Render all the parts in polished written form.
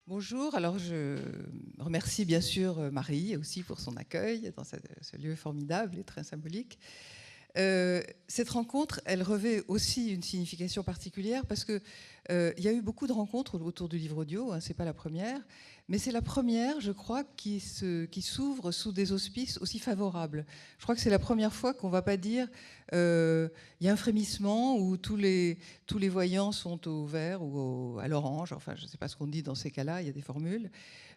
Bonjour, alors je remercie bien sûr Marie aussi pour son accueil dans ce lieu formidable et très symbolique. Cette rencontre, elle revêt aussi une signification particulière parce que il y a eu beaucoup de rencontres autour du livre audio, hein, c'est pas la première, mais c'est la première, je crois, qui s'ouvre sous des auspices aussi favorables. Je crois que c'est la première fois qu'on va pas dire il y a un frémissement où tous les voyants sont au vert ou à l'orange, enfin je ne sais pas ce qu'on dit dans ces cas-là, il y a des formules,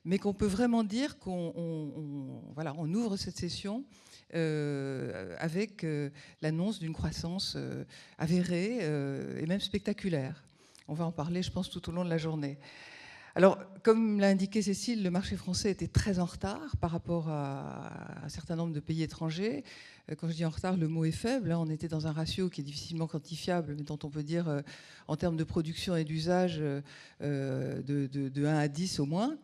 mais qu'on peut vraiment dire voilà, on ouvre cette session avec l'annonce d'une croissance avérée et même spectaculaire. On va en parler, je pense, tout au long de la journée. Alors, comme l'a indiqué Cécile, le marché français était très en retard par rapport à un certain nombre de pays étrangers. Quand je dis en retard, le mot est faible, hein. On était dans un ratio qui est difficilement quantifiable, mais dont on peut dire, en termes de production et d'usage, de 1 à 10 au moins.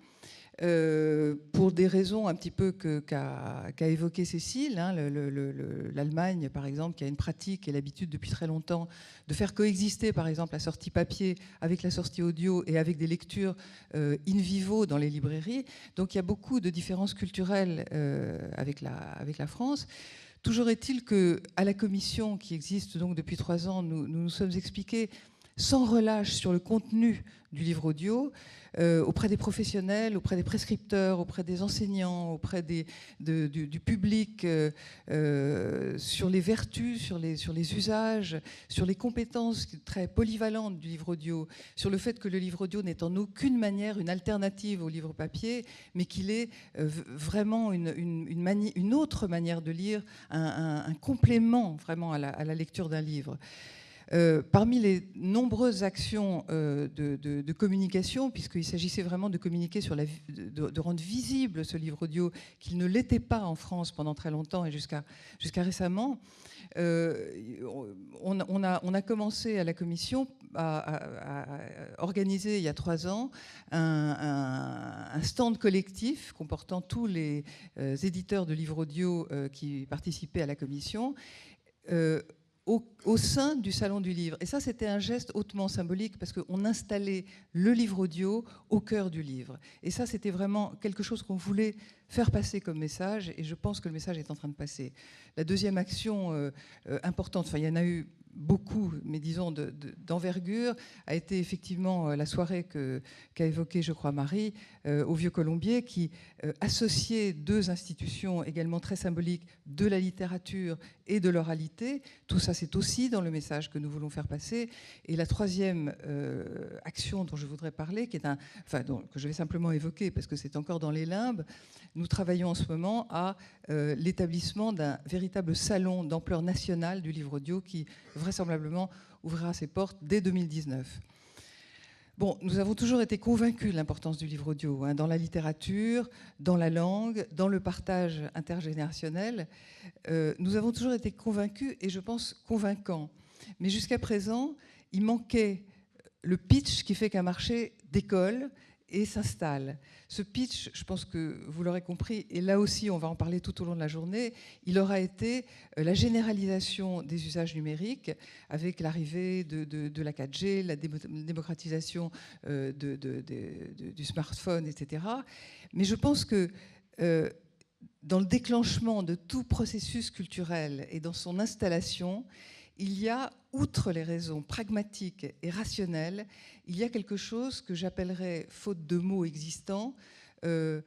Pour des raisons un petit peu qu'a évoqué Cécile, hein, l'Allemagne, par exemple, qui a une pratique et l'habitude depuis très longtemps de faire coexister, par exemple, la sortie papier avec la sortie audio et avec des lectures in vivo dans les librairies. Donc il y a beaucoup de différences culturelles avec la France. Toujours est-il qu'à la commission, qui existe donc depuis 3 ans, nous sommes expliqués sans relâche sur le contenu du livre audio, auprès des professionnels, auprès des prescripteurs, auprès des enseignants, auprès du public, sur les vertus, sur les usages, sur les compétences très polyvalentes du livre audio, sur le fait que le livre audio n'est en aucune manière une alternative au livre papier, mais qu'il est vraiment une autre manière de lire, un complément vraiment à la lecture d'un livre. Parmi les nombreuses actions de communication, puisqu'il s'agissait vraiment de communiquer de rendre visible ce livre audio, qu'il ne l'était pas en France pendant très longtemps et jusqu'à récemment, on a commencé à la commission à organiser il y a 3 ans un stand collectif comportant tous les éditeurs de livres audio qui participaient à la commission. Au sein du Salon du Livre. Et ça, c'était un geste hautement symbolique parce qu'on installait le livre audio au cœur du livre. Et ça, c'était vraiment quelque chose qu'on voulait faire passer comme message, et je pense que le message est en train de passer. La deuxième action importante, enfin il y en a eu beaucoup, mais disons d'envergure, a été effectivement la soirée qu'a évoquée, je crois, Marie, au Vieux Colombier, qui associait 2 institutions également très symboliques de la littérature et de l'oralité. Tout ça, c'est aussi dans le message que nous voulons faire passer. Et la troisième action dont je voudrais parler, que je vais simplement évoquer parce que c'est encore dans les limbes, nous travaillons en ce moment à l'établissement d'un véritable salon d'ampleur nationale du livre audio qui vraisemblablement ouvrira ses portes dès 2019. Bon, nous avons toujours été convaincus de l'importance du livre audio, hein, dans la littérature, dans la langue, dans le partage intergénérationnel. Nous avons toujours été convaincus et je pense convaincants. Mais jusqu'à présent, il manquait le pitch qui fait qu'un marché décolle et s'installe. Ce pitch, je pense que vous l'aurez compris, et là aussi on va en parler tout au long de la journée, il aura été la généralisation des usages numériques avec l'arrivée de la 4G, la démocratisation du smartphone, etc. Mais je pense que dans le déclenchement de tout processus culturel et dans son installation, il y a, outre les raisons pragmatiques et rationnelles, il y a quelque chose que j'appellerais, faute de mots existants, une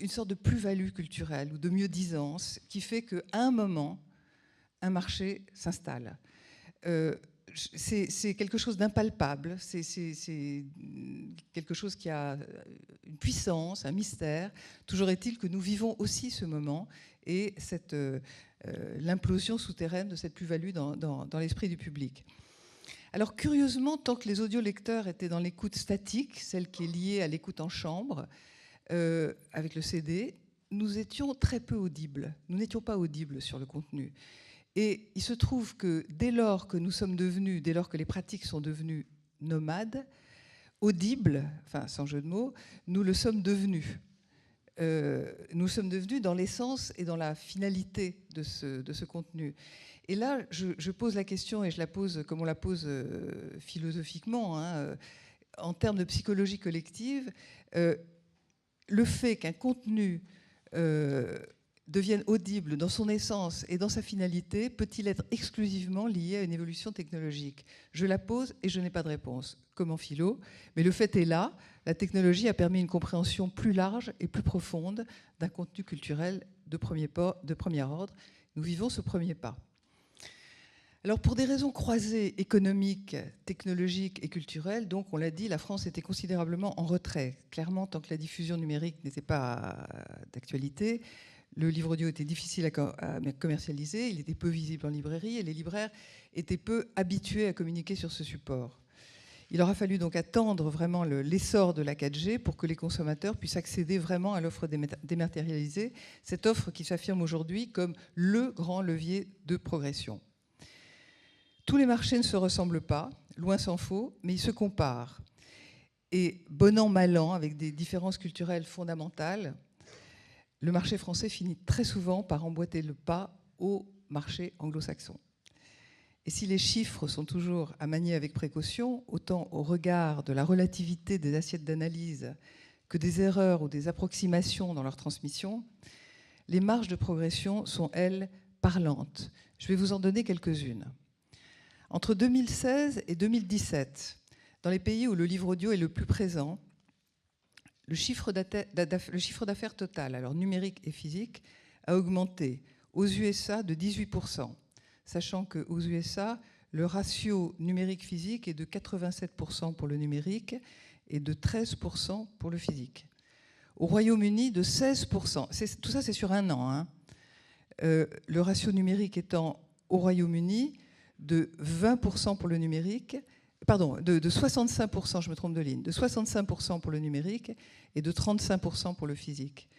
sorte de plus-value culturelle ou de mieux-disance qui fait qu'à un moment, un marché s'installe. C'est quelque chose d'impalpable, c'est quelque chose qui a une puissance, un mystère. Toujours est-il que nous vivons aussi ce moment et l'implosion souterraine de cette plus-value dans l'esprit du public. Alors curieusement, tant que les audiolecteurs étaient dans l'écoute statique, celle qui est liée à l'écoute en chambre, avec le CD, nous étions très peu audibles. Nous n'étions pas audibles sur le contenu. Et il se trouve que dès lors que les pratiques sont devenues nomades, audibles, enfin sans jeu de mots, nous le sommes devenus. Nous sommes devenus dans l'essence et dans la finalité de ce contenu. Et là, je pose la question, et je la pose comme on la pose philosophiquement, hein, en termes de psychologie collective, le fait qu'un contenu devienne audible dans son essence et dans sa finalité, peut-il être exclusivement lié à une évolution technologique? Je la pose et je n'ai pas de réponse, comme en philo, mais le fait est là, la technologie a permis une compréhension plus large et plus profonde d'un contenu culturel de premier ordre. Nous vivons ce premier pas. Alors, pour des raisons croisées économiques, technologiques et culturelles, donc, on l'a dit, la France était considérablement en retrait. Clairement, tant que la diffusion numérique n'était pas d'actualité, le livre audio était difficile à commercialiser, il était peu visible en librairie et les libraires étaient peu habitués à communiquer sur ce support. Il aura fallu donc attendre vraiment l'essor de la 4G pour que les consommateurs puissent accéder vraiment à l'offre dématérialisée, cette offre qui s'affirme aujourd'hui comme le grand levier de progression. Tous les marchés ne se ressemblent pas, loin s'en faut, mais ils se comparent. Et bon an, mal an, avec des différences culturelles fondamentales, le marché français finit très souvent par emboîter le pas au marché anglo-saxon. Et si les chiffres sont toujours à manier avec précaution, autant au regard de la relativité des assiettes d'analyse que des erreurs ou des approximations dans leur transmission, les marges de progression sont, elles, parlantes. Je vais vous en donner quelques-unes. Entre 2016 et 2017, dans les pays où le livre audio est le plus présent, le chiffre d'affaires total, alors numérique et physique, a augmenté aux USA de 18%, sachant qu'aux USA, le ratio numérique-physique est de 87% pour le numérique et de 13% pour le physique. Au Royaume-Uni, de 16%. Tout ça, c'est sur un an. Hein. Le ratio numérique étant au Royaume-Uni de 20% pour le numérique, pardon, de 65%, je me trompe de ligne, de 65% pour le numérique et de 35% pour le physique.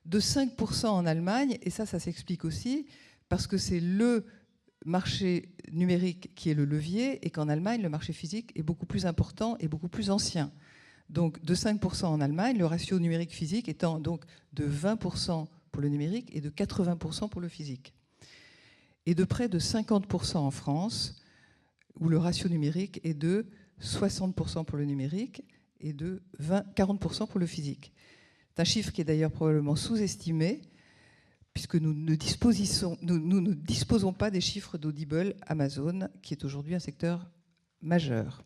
De 5% en Allemagne, et ça s'explique aussi, parce que c'est le marché numérique qui est le levier, et qu'en Allemagne, le marché physique est beaucoup plus important et beaucoup plus ancien. Donc de 5% en Allemagne, le ratio numérique-physique étant donc de 20% pour le numérique et de 80% pour le physique. Et de près de 50% en France, où le ratio numérique est de 60% pour le numérique et de 40% pour le physique. C'est un chiffre qui est d'ailleurs probablement sous-estimé, puisque nous ne disposons pas des chiffres d'Audible Amazon, qui est aujourd'hui un secteur majeur.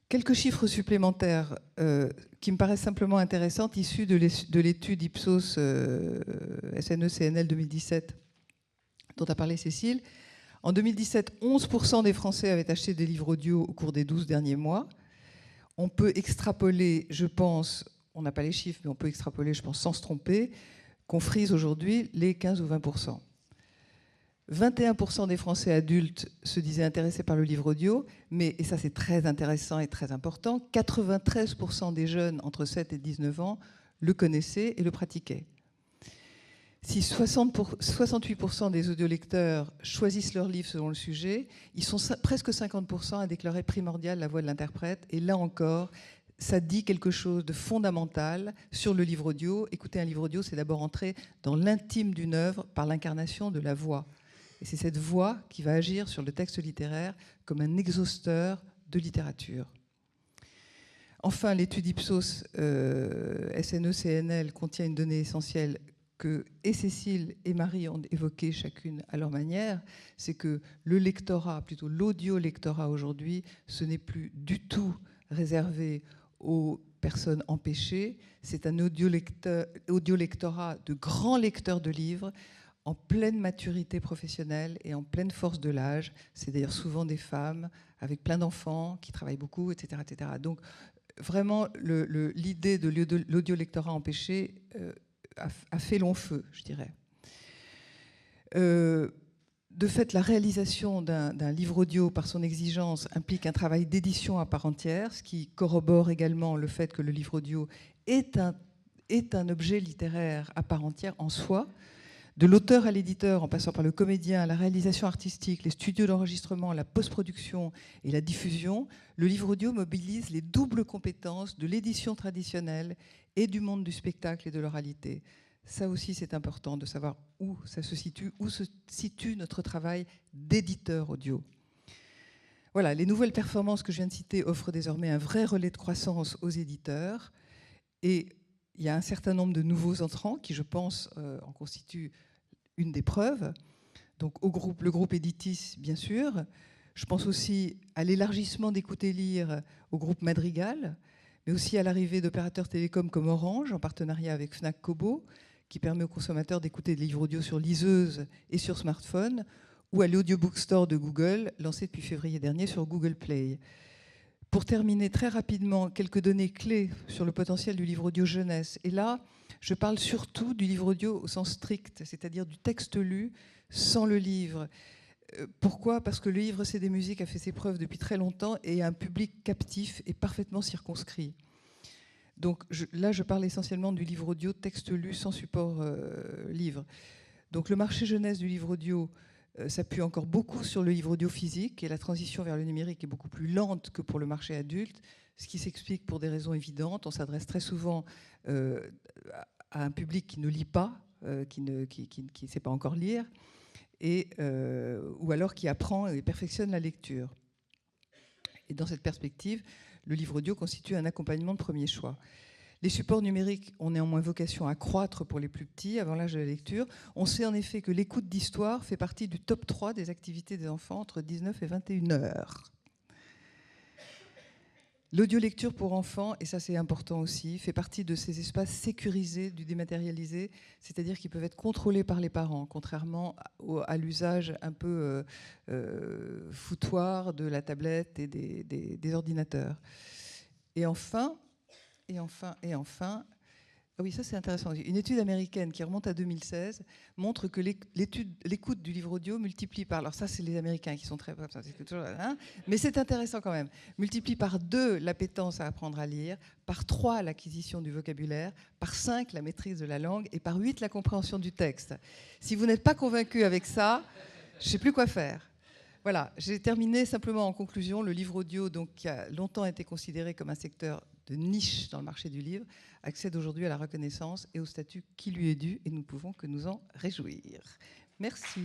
Quelques chiffres supplémentaires qui me paraissent simplement intéressants, issus de l'étude Ipsos SNE-CNL 2017, dont a parlé Cécile. En 2017, 11% des Français avaient acheté des livres audio au cours des 12 derniers mois. On peut extrapoler, je pense, on n'a pas les chiffres, mais on peut extrapoler, je pense, sans se tromper, qu'on frise aujourd'hui les 15 ou 20%. 21% des Français adultes se disaient intéressés par le livre audio, mais, et ça c'est très intéressant et très important, 93% des jeunes entre 7 et 19 ans le connaissaient et le pratiquaient. Si 68% des audiolecteurs choisissent leur livre selon le sujet, ils sont presque 50% à déclarer primordiale la voix de l'interprète. Et là encore, ça dit quelque chose de fondamental sur le livre audio. Écouter un livre audio, c'est d'abord entrer dans l'intime d'une œuvre par l'incarnation de la voix. Et c'est cette voix qui va agir sur le texte littéraire comme un exhausteur de littérature. Enfin, l'étude Ipsos SNE-CNL contient une donnée essentielle que et Cécile et Marie ont évoqué chacune à leur manière, c'est que le lectorat, plutôt l'audio-lectorat aujourd'hui, ce n'est plus du tout réservé aux personnes empêchées, c'est un audio-lectorat de grands lecteurs de livres en pleine maturité professionnelle et en pleine force de l'âge. C'est d'ailleurs souvent des femmes avec plein d'enfants qui travaillent beaucoup, etc. etc. Donc vraiment, l'idée de l'audio-lectorat empêché a fait long feu, je dirais. De fait, la réalisation d'un livre audio par son exigence implique un travail d'édition à part entière, ce qui corrobore également le fait que le livre audio est un objet littéraire à part entière en soi. De l'auteur à l'éditeur, en passant par le comédien, la réalisation artistique, les studios d'enregistrement, la post-production et la diffusion, le livre audio mobilise les doubles compétences de l'édition traditionnelle et du monde du spectacle et de l'oralité. Ça aussi, c'est important de savoir où se situe notre travail d'éditeur audio. Voilà, les nouvelles performances que je viens de citer offrent désormais un vrai relais de croissance aux éditeurs. Et il y a un certain nombre de nouveaux entrants qui, je pense, en constituent une des preuves. Donc le groupe Editis, bien sûr. Je pense aussi à l'élargissement d'Écouter Lire au groupe Madrigal, mais aussi à l'arrivée d'opérateurs télécoms comme Orange, en partenariat avec Fnac Kobo, qui permet aux consommateurs d'écouter des livres audio sur liseuse et sur smartphone, ou à l'Audiobook Store de Google, lancé depuis février dernier sur Google Play. Pour terminer très rapidement, quelques données clés sur le potentiel du livre audio jeunesse. Et là, je parle surtout du livre audio au sens strict, c'est-à-dire du texte lu sans le livre. Pourquoi ? Parce que le livre CD Musique a fait ses preuves depuis très longtemps et a un public captif et parfaitement circonscrit. Donc là, je parle essentiellement du livre audio texte lu sans support livre. Donc le marché jeunesse du livre audio s'appuie encore beaucoup sur le livre audio physique et la transition vers le numérique est beaucoup plus lente que pour le marché adulte, ce qui s'explique pour des raisons évidentes. On s'adresse très souvent à un public qui ne lit pas, qui ne sait pas encore lire, ou alors qui apprend et perfectionne la lecture. Et dans cette perspective, le livre audio constitue un accompagnement de premier choix. Les supports numériques ont néanmoins vocation à croître pour les plus petits avant l'âge de la lecture. On sait en effet que l'écoute d'histoire fait partie du top 3 des activités des enfants entre 19 et 21 heures. L'audiolecture pour enfants, et ça c'est important aussi, fait partie de ces espaces sécurisés du dématérialisé, c'est-à-dire qu'ils peuvent être contrôlés par les parents, contrairement à l'usage un peu foutoir de la tablette et des ordinateurs. Et enfin, oui, ça c'est intéressant. Une étude américaine qui remonte à 2016 montre que l'écoute du livre audio multiplie par, alors ça c'est les Américains qui sont très, mais c'est intéressant quand même, multiplie par 2 l'appétence à apprendre à lire, par 3 l'acquisition du vocabulaire, par 5 la maîtrise de la langue et par 8 la compréhension du texte. Si vous n'êtes pas convaincu avec ça, je ne sais plus quoi faire. Voilà, j'ai terminé simplement en conclusion. Le livre audio, donc, qui a longtemps été considéré comme un secteur de niche dans le marché du livre, accède aujourd'hui à la reconnaissance et au statut qui lui est dû, et nous ne pouvons que nous en réjouir. Merci.